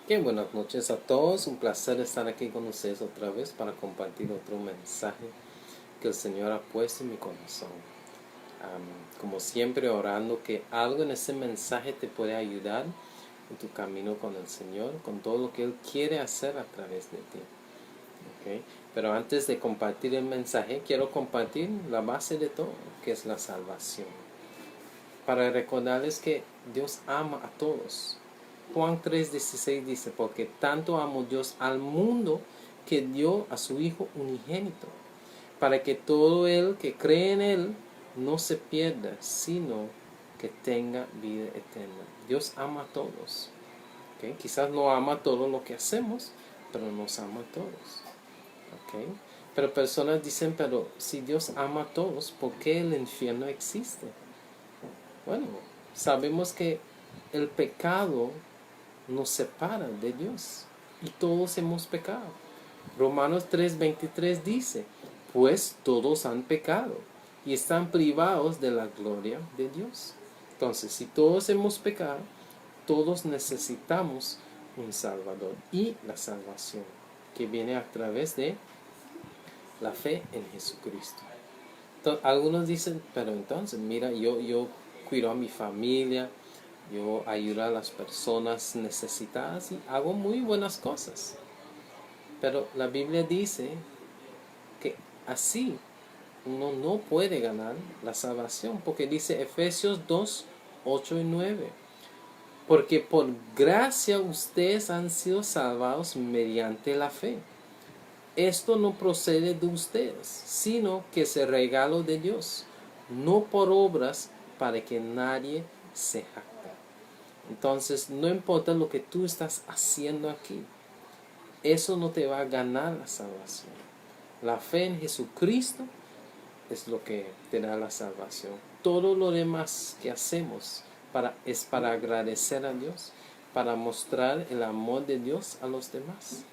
Qué buenas noches a todos, un placer estar aquí con ustedes otra vez para compartir otro mensaje que el Señor ha puesto en mi corazón. Como siempre, orando que algo en ese mensaje te pueda ayudar en tu camino con el Señor, con todo lo que Él quiere hacer a través de ti. ¿Okay? Pero antes de compartir el mensaje, quiero compartir la base de todo, que es la salvación. Para recordarles que Dios ama a todos. Juan 3:16 dice, porque tanto amó Dios al mundo que dio a su Hijo unigénito, para que todo el que cree en Él no se pierda, sino que tenga vida eterna. Dios ama a todos. ¿Okay? Quizás no ama todo lo que hacemos, pero nos ama a todos. ¿Okay? Pero personas dicen, pero si Dios ama a todos, ¿por qué el infierno existe? Bueno, sabemos que el pecado nos separa de Dios y todos hemos pecado. Romanos 3:23 dice, pues todos han pecado y están privados de la gloria de Dios. Entonces, si todos hemos pecado, todos necesitamos un Salvador y la salvación que viene a través de la fe en Jesucristo. Entonces, algunos dicen, pero entonces, mira, yo cuido a mi familia, yo ayudo a las personas necesitadas y hago muy buenas cosas. Pero la Biblia dice que así uno no puede ganar la salvación, porque dice Efesios 2:8 y 9. Porque por gracia ustedes han sido salvados mediante la fe. Esto no procede de ustedes, sino que es el regalo de Dios, no por obras para que nadie se jacte. Entonces, no importa lo que tú estás haciendo aquí, eso no te va a ganar la salvación. La fe en Jesucristo es lo que te da la salvación. Todo lo demás que hacemos es para agradecer a Dios, para mostrar el amor de Dios a los demás.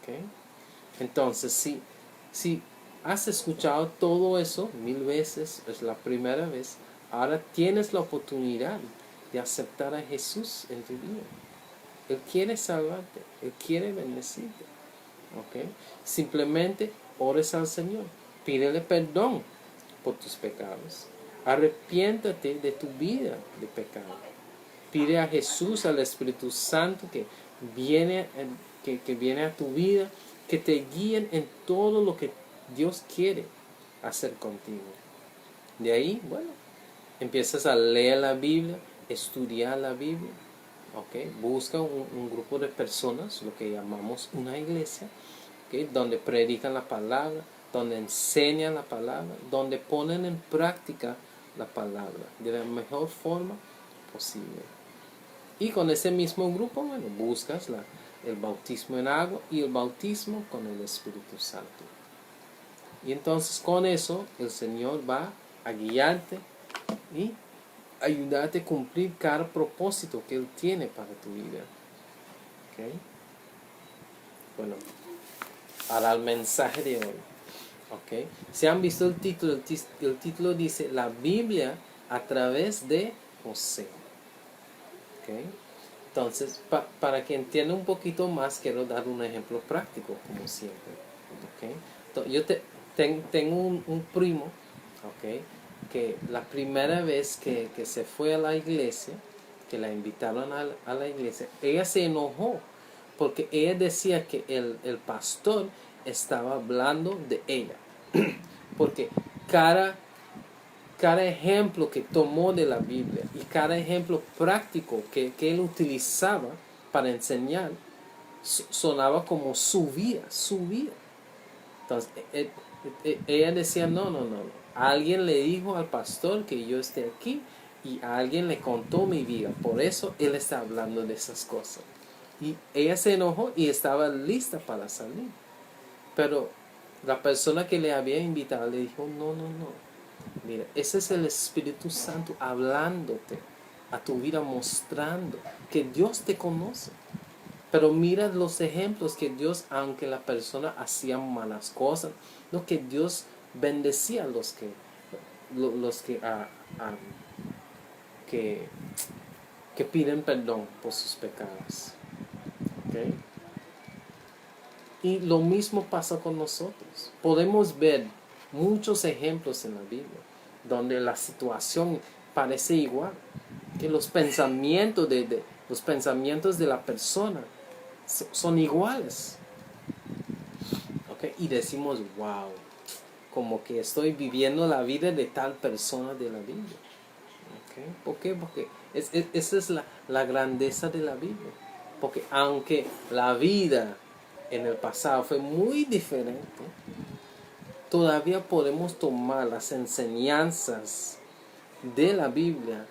¿Okay? Entonces, si has escuchado todo eso 1000 veces, es la primera vez, ahora tienes la oportunidad de aceptar a Jesús en tu vida. Él quiere salvarte, Él quiere bendecirte. ¿Okay? Simplemente ores al Señor, pídele perdón por tus pecados, arrepiéntate de tu vida de pecado, pide a Jesús, al Espíritu Santo que viene a tu vida, que te guíen en todo lo que Dios quiere hacer contigo. De ahí, bueno, empiezas a leer la Biblia, estudiar la Biblia. ¿Okay? Busca un grupo de personas, lo que llamamos una iglesia, ¿okay? Donde predican la palabra, donde enseñan la palabra, donde ponen en práctica la palabra de la mejor forma posible. Y con ese mismo grupo, bueno, buscas el bautismo en agua y el bautismo con el Espíritu Santo. Y entonces con eso el Señor va a guiarte y ayudarte a cumplir cada propósito que Él tiene para tu vida. ¿Okay? Bueno, ahora el mensaje de hoy. ¿Okay? Si han visto el título dice la Biblia a través de José. ¿Okay? Entonces, para que entienda un poquito más, quiero dar un ejemplo práctico, como siempre. ¿Okay? Entonces, yo tengo un primo, ¿okay? Que la primera vez que se fue a la iglesia, que la invitaron a la iglesia, ella se enojó, porque ella decía que el pastor estaba hablando de ella. Porque cada ejemplo que tomó de la Biblia y cada ejemplo práctico que él utilizaba para enseñar sonaba como su vida. Entonces ella decía, no, alguien le dijo al pastor que yo esté aquí y alguien le contó mi vida, por eso él está hablando de esas cosas. Y ella se enojó y estaba lista para salir, pero la persona que le había invitado le dijo, no, mira, ese es el Espíritu Santo hablándote a tu vida, mostrando que Dios te conoce. Pero mira los ejemplos que Dios, aunque la persona hacía malas cosas, no, que Dios bendecía a los que piden perdón por sus pecados. ¿Ok? Y lo mismo pasa con nosotros. Podemos ver muchos ejemplos en la Biblia donde la situación parece igual, que los pensamientos los pensamientos de la persona son iguales. ¿Ok? Y decimos, wow, como que estoy viviendo la vida de tal persona de la Biblia. ¿Okay? ¿Por qué? Porque esa es la grandeza de la Biblia. Porque aunque la vida en el pasado fue muy diferente, todavía podemos tomar las enseñanzas de la Biblia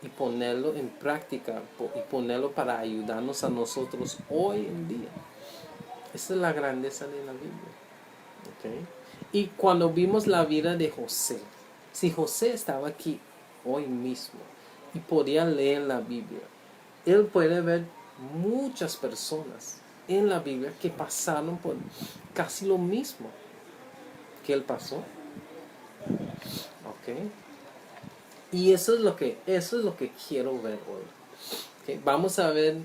y ponerlo en práctica y ponerlo para ayudarnos a nosotros hoy en día. Esa es la grandeza de la Biblia. ¿Okay? Y cuando vimos la vida de José, si José estaba aquí hoy mismo y podía leer la Biblia, él puede ver muchas personas en la Biblia que pasaron por casi lo mismo que él pasó. ¿Ok? Y eso es lo que quiero ver hoy. ¿Okay? Vamos a ver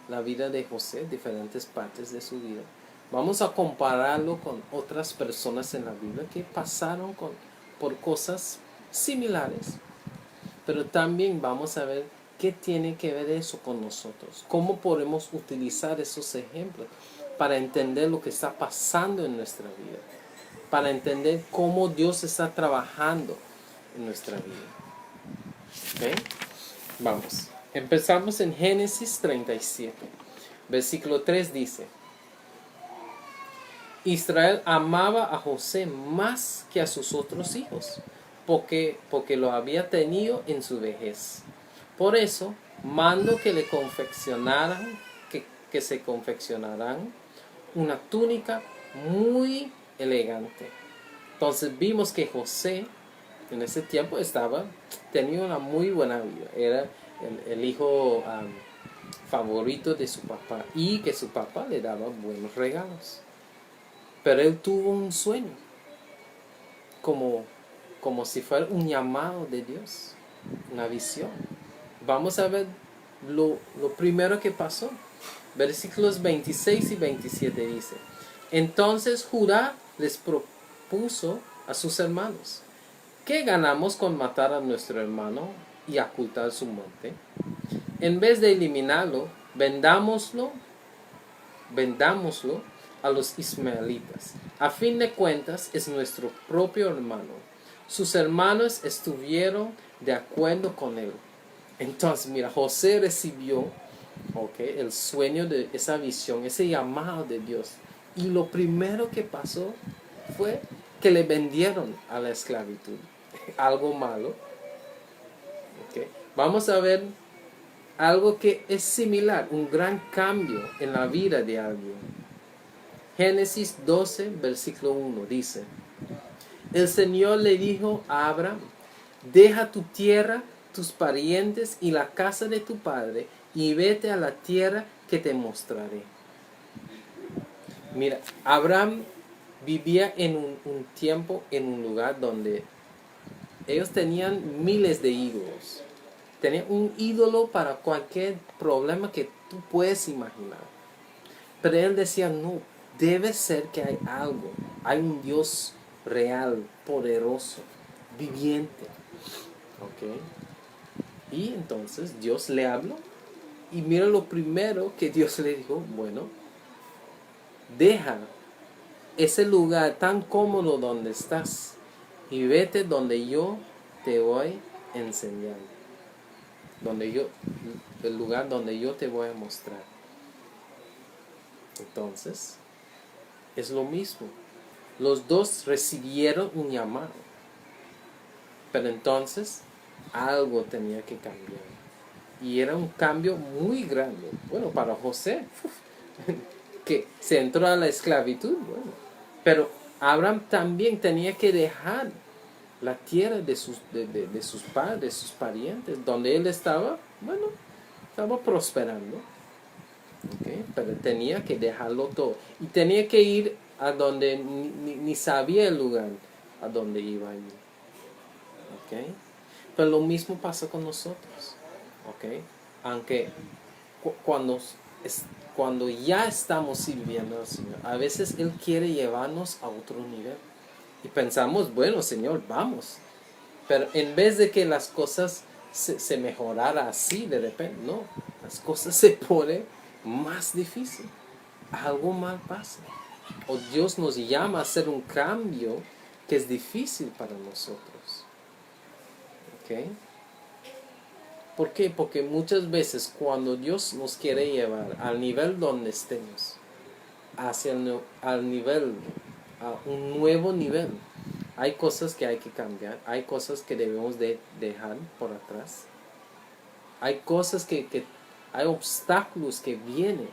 la vida de José, diferentes partes de su vida. Vamos a compararlo con otras personas en la Biblia que pasaron por cosas similares. Pero también vamos a ver qué tiene que ver eso con nosotros. Cómo podemos utilizar esos ejemplos para entender lo que está pasando en nuestra vida. Para entender cómo Dios está trabajando en nuestra vida. ¿Ok? Vamos. Empezamos en Génesis 37. Versículo 3 dice: Israel amaba a José más que a sus otros hijos, porque lo había tenido en su vejez. Por eso mando que le confeccionaran, que se confeccionaran una túnica muy elegante. Entonces vimos que José en ese tiempo tenía una muy buena vida. Era el hijo favorito de su papá y que su papá le daba buenos regalos. Pero él tuvo un sueño, como si fuera un llamado de Dios, una visión. Vamos a ver lo primero que pasó. Versículos 26 y 27 dice: Entonces Judá les propuso a sus hermanos: ¿qué ganamos con matar a nuestro hermano y ocultar su muerte? En vez de eliminarlo, vendámoslo a los ismaelitas. A fin de cuentas, es nuestro propio hermano. Sus hermanos estuvieron de acuerdo con él. Entonces, mira, José recibió el sueño de esa visión, ese llamado de Dios. Y lo primero que pasó fue que le vendieron a la esclavitud. Algo malo. ¿Okay? Vamos a ver algo que es similar, un gran cambio en la vida de alguien. Génesis 12, versículo 1 dice: El Señor le dijo a Abraham: deja tu tierra, tus parientes y la casa de tu padre y vete a la tierra que te mostraré. Mira, Abraham vivía en un tiempo, en un lugar donde ellos tenían miles de ídolos. Tenían un ídolo para cualquier problema que tú puedes imaginar. Pero él decía, no, debe ser que hay algo. Hay un Dios real, poderoso, viviente. ¿Ok? Y entonces Dios le habló. Y mira lo primero que Dios le dijo: bueno, deja ese lugar tan cómodo donde estás y vete donde yo te voy a enseñar. El lugar donde yo te voy a mostrar. Entonces, es lo mismo. Los dos recibieron un llamado. Pero entonces, algo tenía que cambiar. Y era un cambio muy grande. Bueno, para José, que se entró a la esclavitud, bueno. Pero Abraham también tenía que dejar la tierra de sus padres, de sus parientes, donde él estaba, bueno, estaba prosperando. ¿Okay? Pero tenía que dejarlo todo. Y tenía que ir a donde ni sabía el lugar a donde iba a ir. ¿Okay? Pero lo mismo pasa con nosotros. ¿Okay? Aunque cuando cuando ya estamos sirviendo al Señor, a veces Él quiere llevarnos a otro nivel. Y pensamos, bueno, Señor, vamos. Pero en vez de que las cosas se mejorara así de repente, no. Las cosas se ponen más difícil. Algo mal pasa. O Dios nos llama a hacer un cambio que es difícil para nosotros. ¿Ok? ¿Por qué? Porque muchas veces cuando Dios nos quiere llevar al nivel donde estemos, al nivel, a un nuevo nivel, hay cosas que hay que cambiar, hay cosas que debemos de dejar por atrás, hay cosas hay obstáculos que vienen,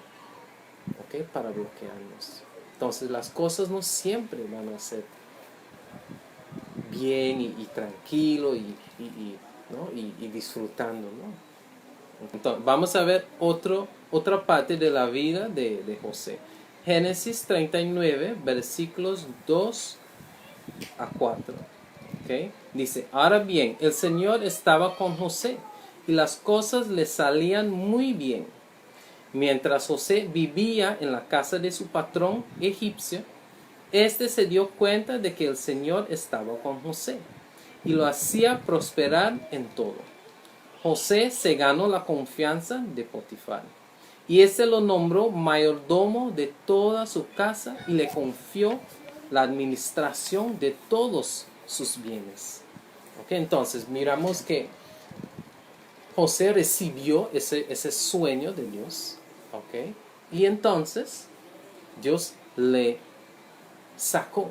¿ok? Para bloquearnos. Entonces las cosas no siempre van a ser bien y tranquilo ¿no? y disfrutando, ¿no? Entonces, vamos a ver otra parte de la vida de José. Génesis 39, versículos 2 a 4. ¿Okay? Dice, ahora bien, el Señor estaba con José y las cosas le salían muy bien. Mientras José vivía en la casa de su patrón egipcio, este se dio cuenta de que el Señor estaba con José y lo hacía prosperar en todo. José se ganó la confianza de Potifar y éste lo nombró mayordomo de toda su casa y le confió la administración de todos sus bienes. ¿Okay? Entonces miramos que José recibió ese sueño de Dios. ¿Okay? Y entonces Dios le sacó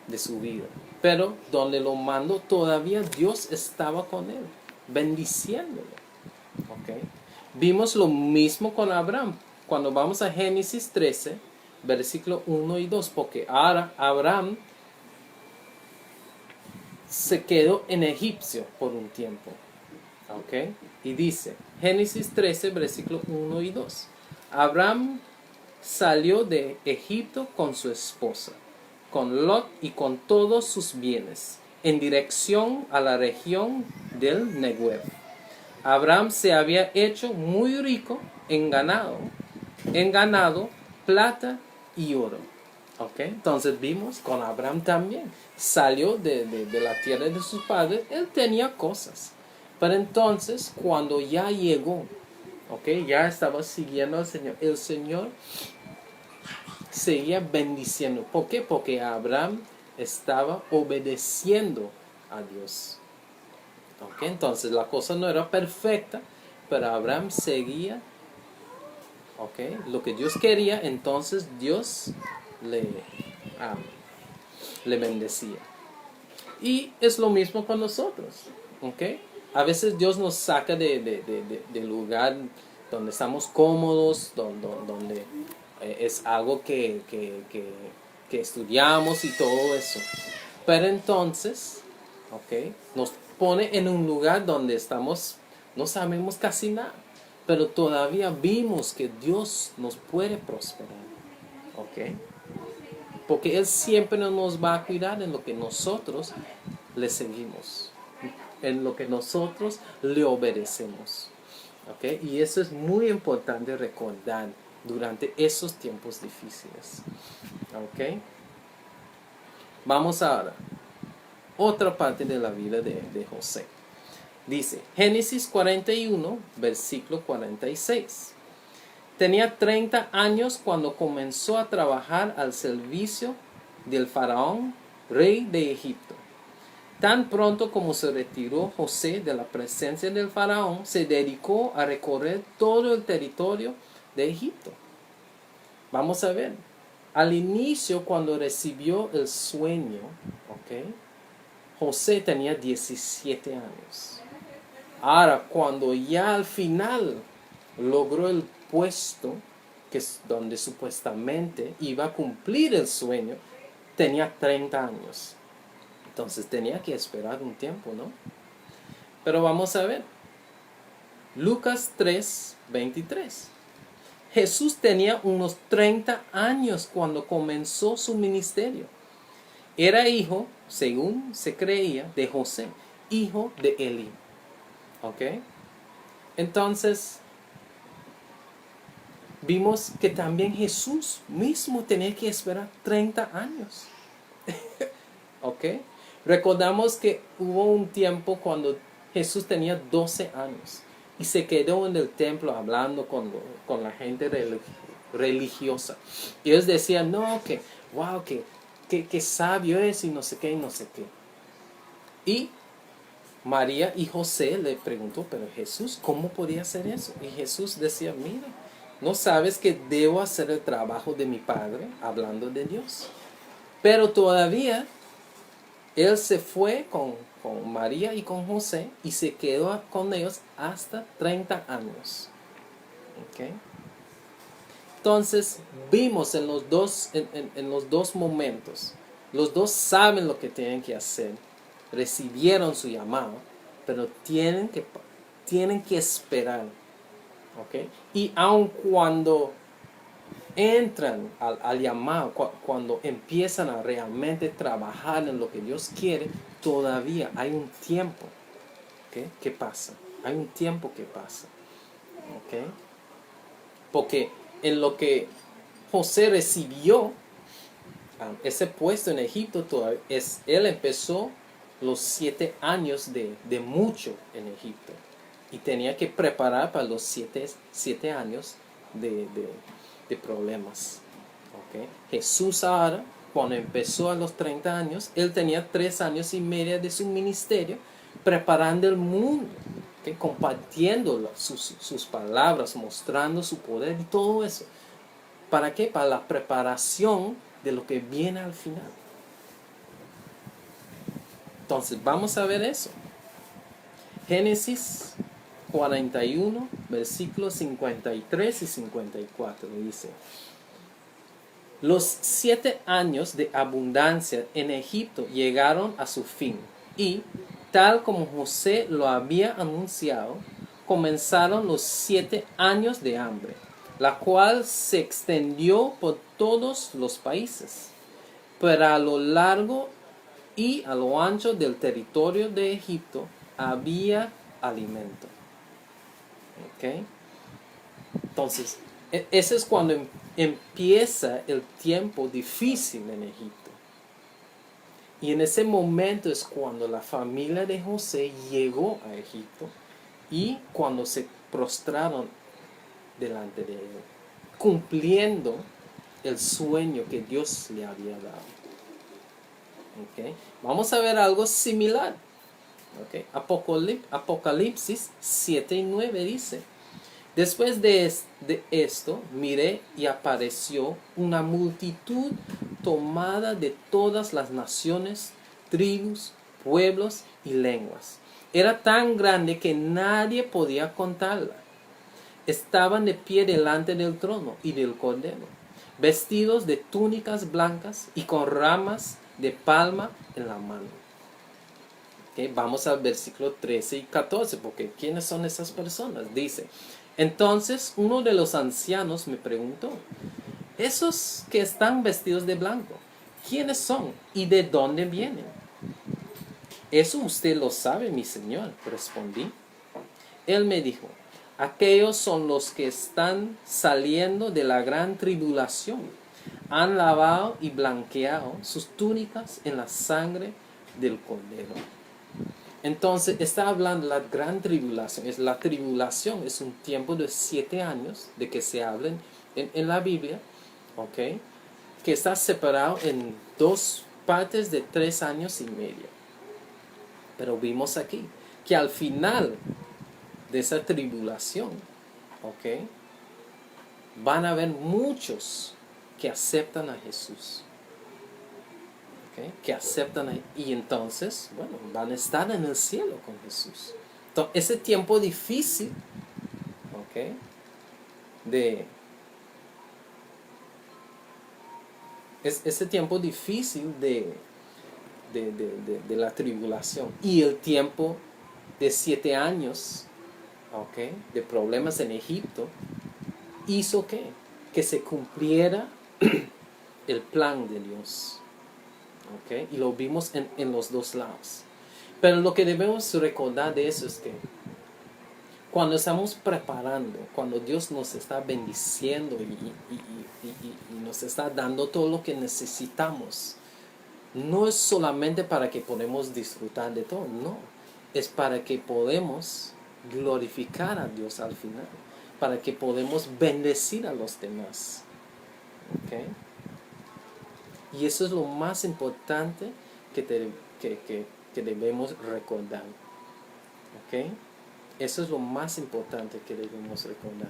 de su vida. Pero donde lo mandó todavía Dios estaba con él, bendiciéndolo. ¿Okay? Vimos lo mismo con Abraham. Cuando vamos a Génesis 13, versículo 1 y 2, porque ahora Abraham se quedó en Egipcio por un tiempo. ¿Okay? Y dice, Génesis 13, versículo 1 y 2. Abraham salió de Egipto con su esposa, con Lot y con todos sus bienes, en dirección a la región del Negev. Abraham se había hecho muy rico en ganado, plata y oro. ¿Okay? Entonces vimos con Abraham también. Salió de la tierra de sus padres, él tenía cosas. Pero entonces cuando ya llegó, ¿okay? Ya estaba siguiendo al Señor, el Señor seguía bendiciendo. ¿Por qué? Porque Abraham estaba obedeciendo a Dios. ¿Okay? Entonces la cosa no era perfecta, pero Abraham seguía, ¿okay? Lo que Dios quería, entonces Dios le bendecía. Y es lo mismo con nosotros. ¿Okay? A veces Dios nos saca del lugar donde estamos cómodos, donde es algo que estudiamos y todo eso. Pero entonces, ¿okay? Nos pone en un lugar donde estamos, no sabemos casi nada, pero todavía vimos que Dios nos puede prosperar. ¿Okay? Porque Él siempre nos va a cuidar en lo que nosotros le seguimos, en lo que nosotros le obedecemos. ¿Okay? Y eso es muy importante recordar durante esos tiempos difíciles. ¿Okay? Vamos ahora. Otra parte de la vida de José. Dice, Génesis 41, versículo 46. Tenía 30 años cuando comenzó a trabajar al servicio del faraón, rey de Egipto. Tan pronto como se retiró José de la presencia del faraón, se dedicó a recorrer todo el territorio de Egipto. Vamos a ver. Al inicio, cuando recibió el sueño, ¿okay? José tenía 17 años. Ahora, cuando ya al final logró el puesto, que es donde supuestamente iba a cumplir el sueño, tenía 30 años. Entonces tenía que esperar un tiempo, ¿no? Pero vamos a ver. Lucas 3, 23. Jesús tenía unos 30 años cuando comenzó su ministerio. Era hijo, según se creía, de José, hijo de Elí. ¿Ok? Entonces, vimos que también Jesús mismo tenía que esperar 30 años. ¿Ok? Recordamos que hubo un tiempo cuando Jesús tenía 12 años y se quedó en el templo hablando con la gente religiosa. Y ellos decían, no, que, wow, que sabio es y no sé qué y no sé qué. Y María y José le preguntó, pero Jesús, ¿cómo podía hacer eso? Y Jesús decía, mira, ¿no sabes que debo hacer el trabajo de mi Padre? Hablando de Dios. Pero todavía él se fue con María y con José y se quedó con ellos hasta 30 años. ¿Okay? Entonces vimos en los dos momentos, los dos saben lo que tienen que hacer, recibieron su llamado, pero tienen que esperar. ¿Okay? Y aun cuando entran al llamado, cuando empiezan a realmente trabajar en lo que Dios quiere, todavía hay un tiempo. ¿Okay? ¿Qué pasa? Hay un tiempo que pasa. ¿Okay? Porque en lo que José recibió ese puesto en Egipto, él empezó los 7 años de mucho en Egipto. Y tenía que preparar para los 7 años de problemas. ¿Okay? Jesús ahora, cuando empezó a los 30 años, él tenía 3 años y medio de su ministerio preparando el mundo. ¿Okay? Compartiendo sus palabras, mostrando su poder y todo eso. ¿Para qué? Para la preparación de lo que viene al final. Entonces, vamos a ver eso. Génesis 41, versículos 53 y 54, dice: los 7 años de abundancia en Egipto llegaron a su fin, y, tal como José lo había anunciado, comenzaron los 7 años de hambre, la cual se extendió por todos los países. Pero a lo largo y a lo ancho del territorio de Egipto había alimento. ¿Okay? Entonces, ese es cuando empieza el tiempo difícil en Egipto. Y en ese momento es cuando la familia de José llegó a Egipto y cuando se prostraron delante de él, cumpliendo el sueño que Dios le había dado. ¿Okay? Vamos a ver algo similar. ¿Okay? Apocalipsis 7 y 9 dice: después de esto, miré y apareció una multitud tomada de todas las naciones, tribus, pueblos y lenguas. Era tan grande que nadie podía contarla. Estaban de pie delante del trono y del Cordero, vestidos de túnicas blancas y con ramas de palma en la mano. Okay, vamos al versículo 13 y 14, porque ¿quiénes son esas personas? Dice: entonces uno de los ancianos me preguntó: esos que están vestidos de blanco, ¿quiénes son y de dónde vienen? Eso usted lo sabe, mi señor, respondí. Él me dijo: aquellos son los que están saliendo de la gran tribulación. Han lavado y blanqueado sus túnicas en la sangre del Cordero. Entonces está hablando de la gran tribulación. La tribulación es un tiempo de 7 años de que se habla en la Biblia, ¿okay? Que está separado en 2 partes de 3 años y medio. Pero vimos aquí que al final de esa tribulación, ¿okay? Van a haber muchos que aceptan a Jesús. ¿Okay? Que aceptan y entonces, bueno, van a estar en el cielo con Jesús. Entonces, ese tiempo difícil, ¿okay? Ese tiempo difícil de la tribulación y el tiempo de 7 años, ¿okay? De problemas en Egipto, hizo que se cumpliera el plan de Dios. ¿Okay? Y lo vimos en los dos lados. Pero lo que debemos recordar de eso es que cuando estamos preparando, cuando Dios nos está bendiciendo y nos está dando todo lo que necesitamos, no es solamente para que podamos disfrutar de todo, no. Es para que podamos glorificar a Dios al final, para que podamos bendecir a los demás. ¿Okay? Y eso es lo más importante que debemos recordar. ¿Okay? Eso es lo más importante que debemos recordar.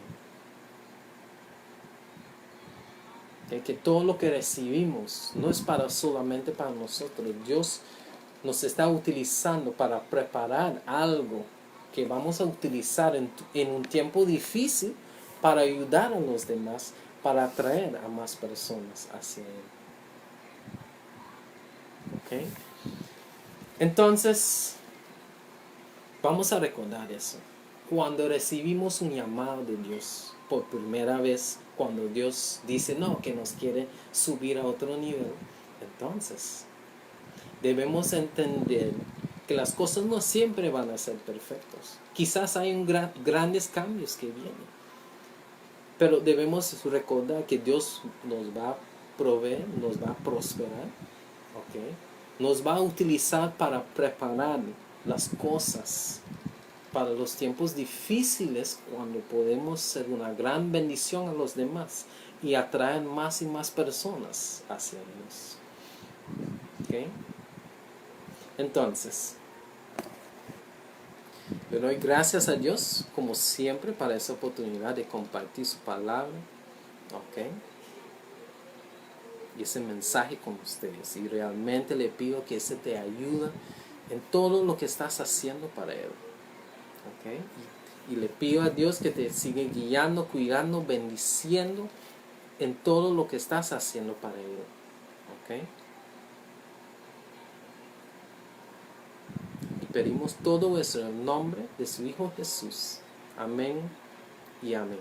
¿Okay? Que todo lo que recibimos no es solamente para nosotros. Dios nos está utilizando para preparar algo que vamos a utilizar en un tiempo difícil para ayudar a los demás, para atraer a más personas hacia Él. ¿Okay? Entonces, vamos a recordar eso. Cuando recibimos un llamado de Dios por primera vez, cuando Dios dice no, que nos quiere subir a otro nivel, entonces debemos entender que las cosas no siempre van a ser perfectas. Quizás hay grandes cambios que vienen. Pero debemos recordar que Dios nos va a proveer, nos va a prosperar. ¿Okay? Nos va a utilizar para preparar las cosas para los tiempos difíciles, cuando podemos ser una gran bendición a los demás y atraer más y más personas hacia Dios. ¿Okay? Entonces, le doy gracias a Dios, como siempre, para esa oportunidad de compartir su palabra. ¿Okay? Y ese mensaje con ustedes. Y realmente le pido que ese te ayude en todo lo que estás haciendo para Él. ¿Okay? Y le pido a Dios que te siga guiando, cuidando, bendiciendo en todo lo que estás haciendo para Él. ¿Okay? Y pedimos todo eso en el nombre de su Hijo Jesús. Amén y amén.